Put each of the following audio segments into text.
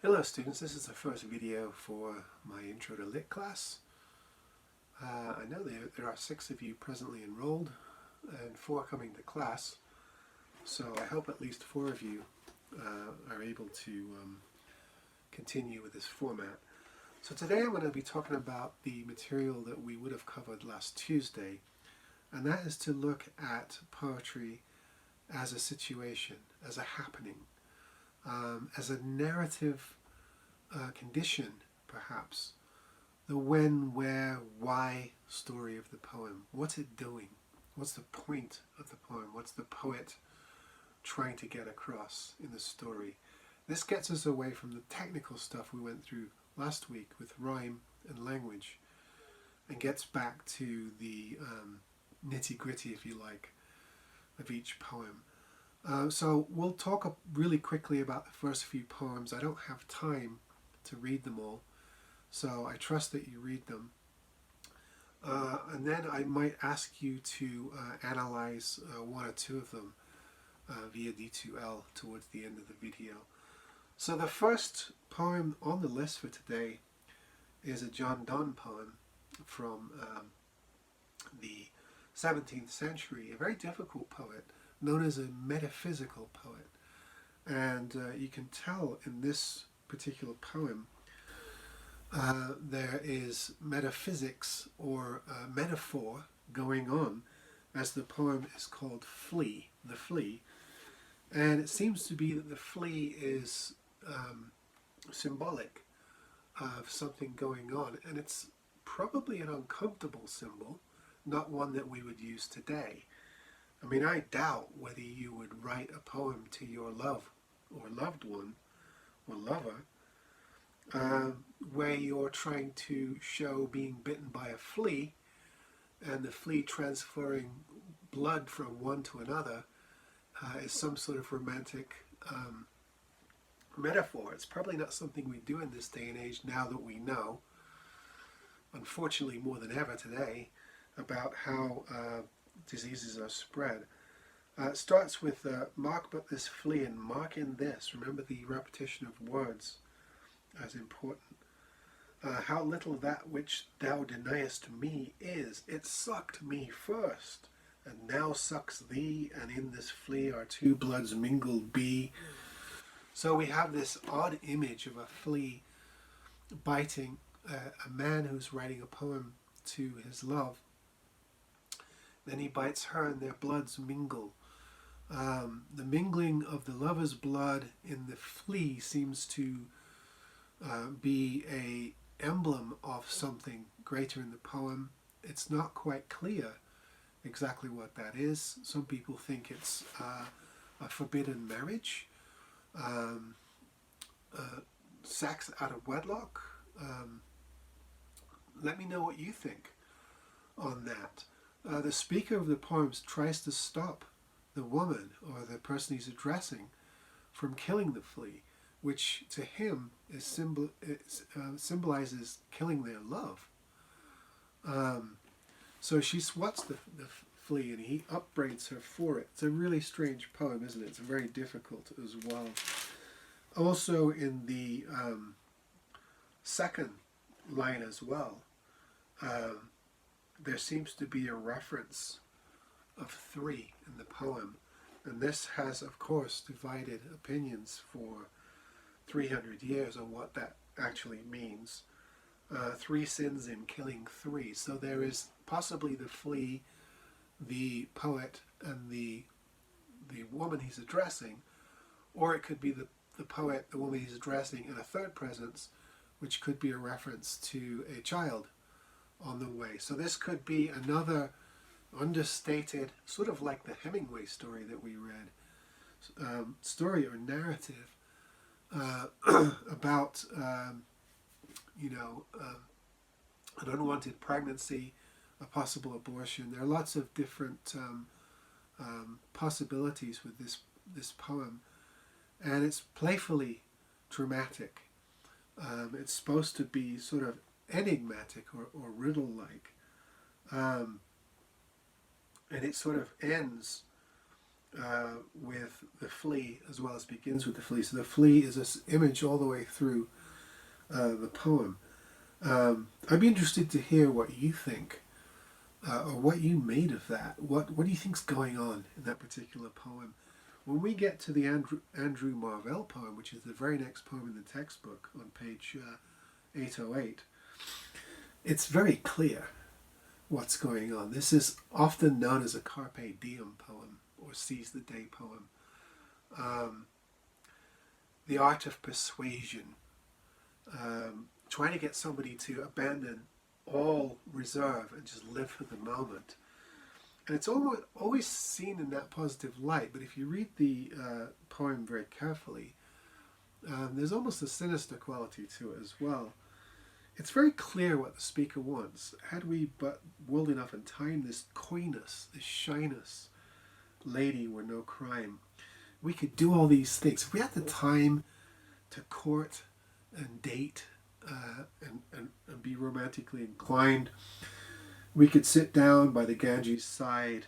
Hello students, this is the first video for my Intro to Lit class. I know there are 6 of you presently enrolled and 4 coming to class, so I hope at least 4 of you are able to continue with this format. So today I'm going to be talking about the material that we would have covered last Tuesday, and that is to look at poetry as a situation, as a happening. As a narrative condition, perhaps. The when, where, why story of the poem. What's it doing? What's the point of the poem? What's the poet trying to get across in the story? This gets us away from the technical stuff we went through last week with rhyme and language and gets back to the nitty-gritty, if you like, of each poem. So we'll talk really quickly about the first few poems. I don't have time to read them all, so I trust that you read them. And then I might ask you to analyze 1 or 2 of them via D2L towards the end of the video. So the first poem on the list for today is a John Donne poem from the 17th century, a very difficult poet, known as a metaphysical poet. And you can tell in this particular poem there is metaphysics or metaphor going on, as the poem is called Flea, the Flea. And it seems to be that the flea is symbolic of something going on, and it's probably an uncomfortable symbol, not one that we would use today. I mean, I doubt whether you would write a poem to your love or loved one or lover where you're trying to show being bitten by a flea and the flea transferring blood from one to another is some sort of romantic metaphor. It's probably not something we do in this day and age, now that we know, unfortunately more than ever today, about how diseases are spread. It starts with mark but this flea and mark in this. Remember, the repetition of words as important. How little that which thou deniest me is. It sucked me first, and now sucks thee, and in this flea our 2 bloods mingled be. So we have this odd image of a flea biting a man who's writing a poem to his love. Then he bites her and their bloods mingle. The mingling of the lover's blood in the flea seems to be a emblem of something greater in the poem. It's not quite clear exactly what that is. Some people think it's a forbidden marriage, sex out of wedlock. Let me know what you think on that. The speaker of the poems tries to stop the woman or the person he's addressing from killing the flea, which to him is symbolizes killing their love. So she swats the flea and he upbraids her for it. It's a really strange poem, isn't it? It's very difficult as well. Also in the second line as well, there seems to be a reference of 3 in the poem, and this has of course divided opinions for 300 years on what that actually means. 3 sins in killing 3. So there is possibly the flea, the poet, and the woman he's addressing, or it could be the poet, the woman he's addressing, and a third presence, which could be a reference to a child on the way. So this could be another understated, sort of like the Hemingway story that we read, story or narrative about an unwanted pregnancy, a possible abortion. There are lots of different possibilities with this poem, and it's playfully dramatic. It's supposed to be sort of enigmatic or riddle-like, and it sort of ends with the flea as well as begins with the flea. So the flea is this image all the way through the poem. I'd be interested to hear what you think, or what you made of that. What do you think's going on in that particular poem? When we get to the Andrew Marvell poem, which is the very next poem in the textbook on page 808, it's very clear what's going on. This is often known as a carpe diem poem, or seize the day poem. The art of persuasion, trying to get somebody to abandon all reserve and just live for the moment. And it's always seen in that positive light, but if you read the poem very carefully, there's almost a sinister quality to it as well. It's very clear what the speaker wants. Had we but willed enough and time, this coyness, this shyness, lady were no crime. We could do all these things. If we had the time to court and date and be romantically inclined, we could sit down by the Ganges side.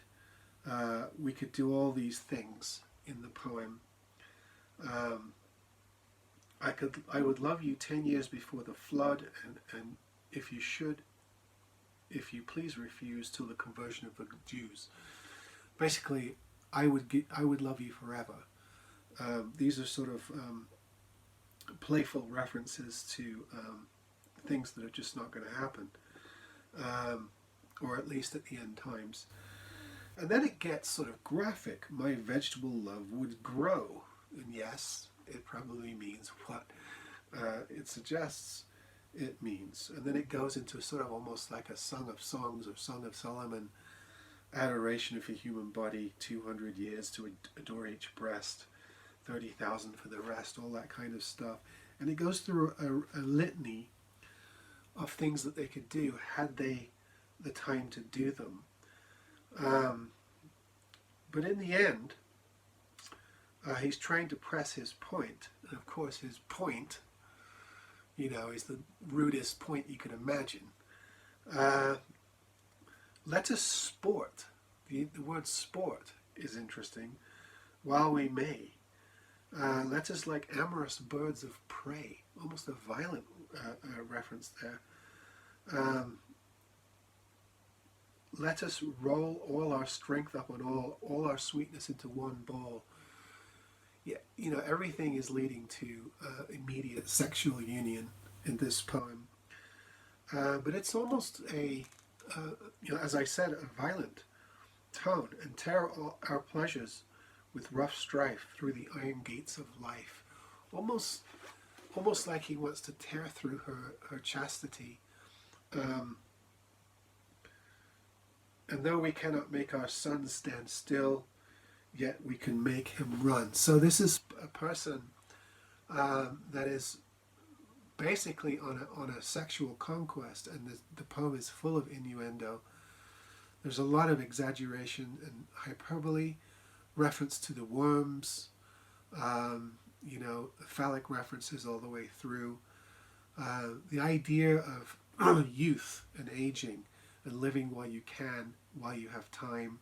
We could do all these things in the poem. I would love you 10 years before the flood, and if you please refuse till the conversion of the Jews. Basically, I would love you forever. These are sort of playful references to things that are just not going to happen, or at least at the end times. And then it gets sort of graphic. My vegetable love would grow. And yes, it probably means what it suggests it means. And then it goes into sort of almost like a Song of Songs or Song of Solomon, adoration of a human body, 200 years to adore each breast, 30,000 for the rest, all that kind of stuff. And it goes through a litany of things that they could do had they the time to do them. But in the end, he's trying to press his point. And of course, his point, is the rudest point you could imagine. Let us sport. The word sport is interesting. While we may. Let us like amorous birds of prey. Almost a violent reference there. Let us roll all our strength up on all our sweetness into one bowl. Yeah, everything is leading to immediate sexual union in this poem. But it's almost as I said, a violent tone, and tear our pleasures with rough strife through the iron gates of life. Almost like he wants to tear through her chastity. And though we cannot make our sun stand still, yet we can make him run. So this is a person that is basically on a sexual conquest, and the poem is full of innuendo. There's a lot of exaggeration and hyperbole, reference to the worms, phallic references all the way through. The idea of youth and aging and living while you can, while you have time.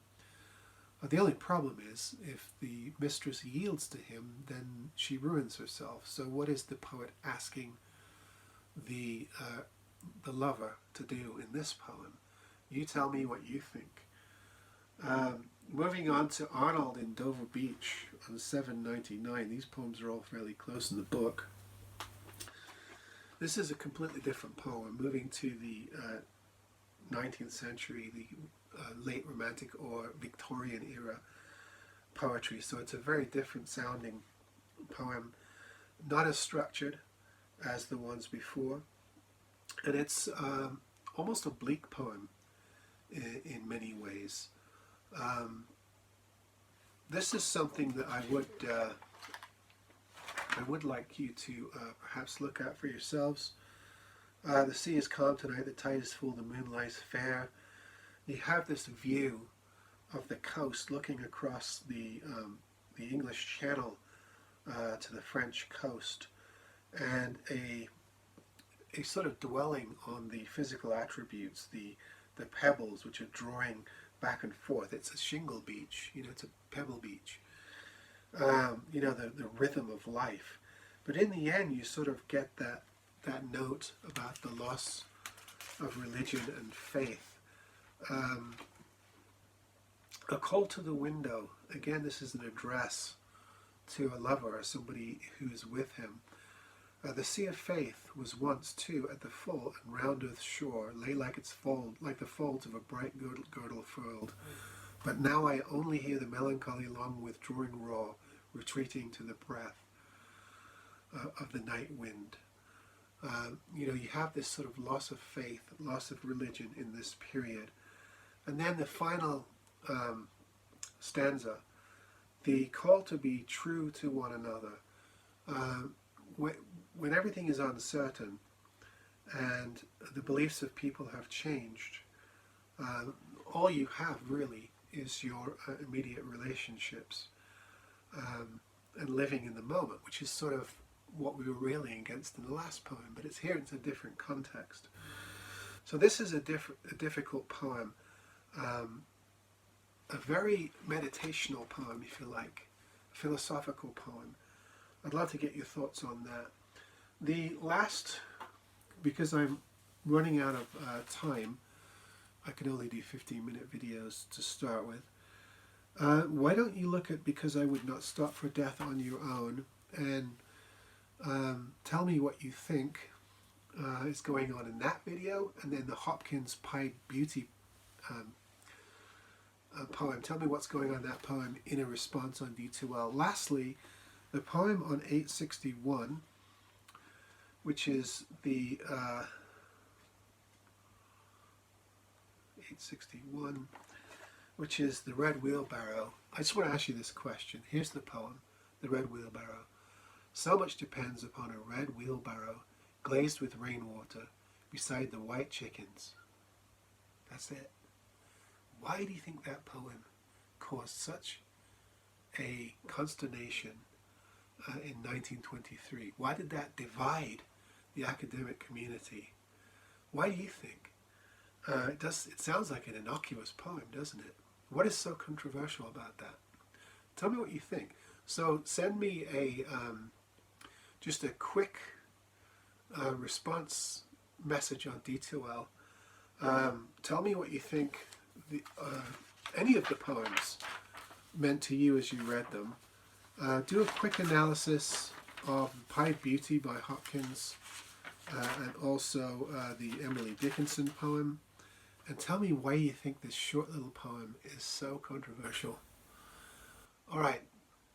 The only problem is, if the mistress yields to him, then she ruins herself. So what is the poet asking the lover to do in this poem? You tell me what you think. Moving on to Arnold in Dover Beach on 799. These poems are all fairly close in the book. This is a completely different poem, moving to the 19th century, the late Romantic or Victorian era poetry. So it's a very different sounding poem, not as structured as the ones before. And it's almost a bleak poem in many ways. This is something that I would like you to perhaps look at for yourselves. The sea is calm tonight, the tide is full, the moon lies fair. You have this view of the coast looking across the English Channel to the French coast, and a sort of dwelling on the physical attributes, the pebbles which are drawing back and forth. It's a shingle beach, you know, it's a pebble beach. You know, the rhythm of life. But in the end, you sort of get that note about the loss of religion and faith. A call to the window. Again, this is an address to a lover or somebody who's with him. The sea of faith was once too at the full and round earth's shore lay like the folds of a bright girdle furled. But now I only hear the melancholy long withdrawing roar, retreating to the breath of the night wind. You know, you have this sort of loss of faith, loss of religion in this period. And then the final stanza, the call to be true to one another. When everything is uncertain and the beliefs of people have changed, all you have really is your immediate relationships and living in the moment, which is sort of what we were railing against in the last poem, but it's here, it's a different context. So this is a difficult poem, a very meditational poem, if you like, a philosophical poem. I'd love to get your thoughts on that. The last, because I'm running out of time, I can only do 15-minute videos to start with. Why don't you look at Because I Would Not Stop for Death on your own and tell me what you think is going on in that video, and then the Hopkins Pied Beauty poem. Tell me what's going on in that poem in a response on D2L. Lastly, the poem on 861, which is the 861, which is the Red Wheelbarrow. I just want to ask you this question. Here's the poem, the Red Wheelbarrow. So much depends upon a red wheelbarrow glazed with rainwater beside the white chickens. That's it. Why do you think that poem caused such a consternation in 1923? Why did that divide the academic community? Why do you think? It sounds like an innocuous poem, doesn't it? What is so controversial about that? Tell me what you think. So send me just a quick response message on D2L. Tell me what you think any of the poems meant to you as you read them. Do a quick analysis of Pied Beauty by Hopkins and also the Emily Dickinson poem. And tell me why you think this short little poem is so controversial. All right,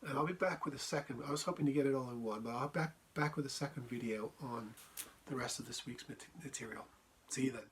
and I'll be back with a second. I was hoping to get it all in one, but I'll be back with a second video on the rest of this week's material. See you then.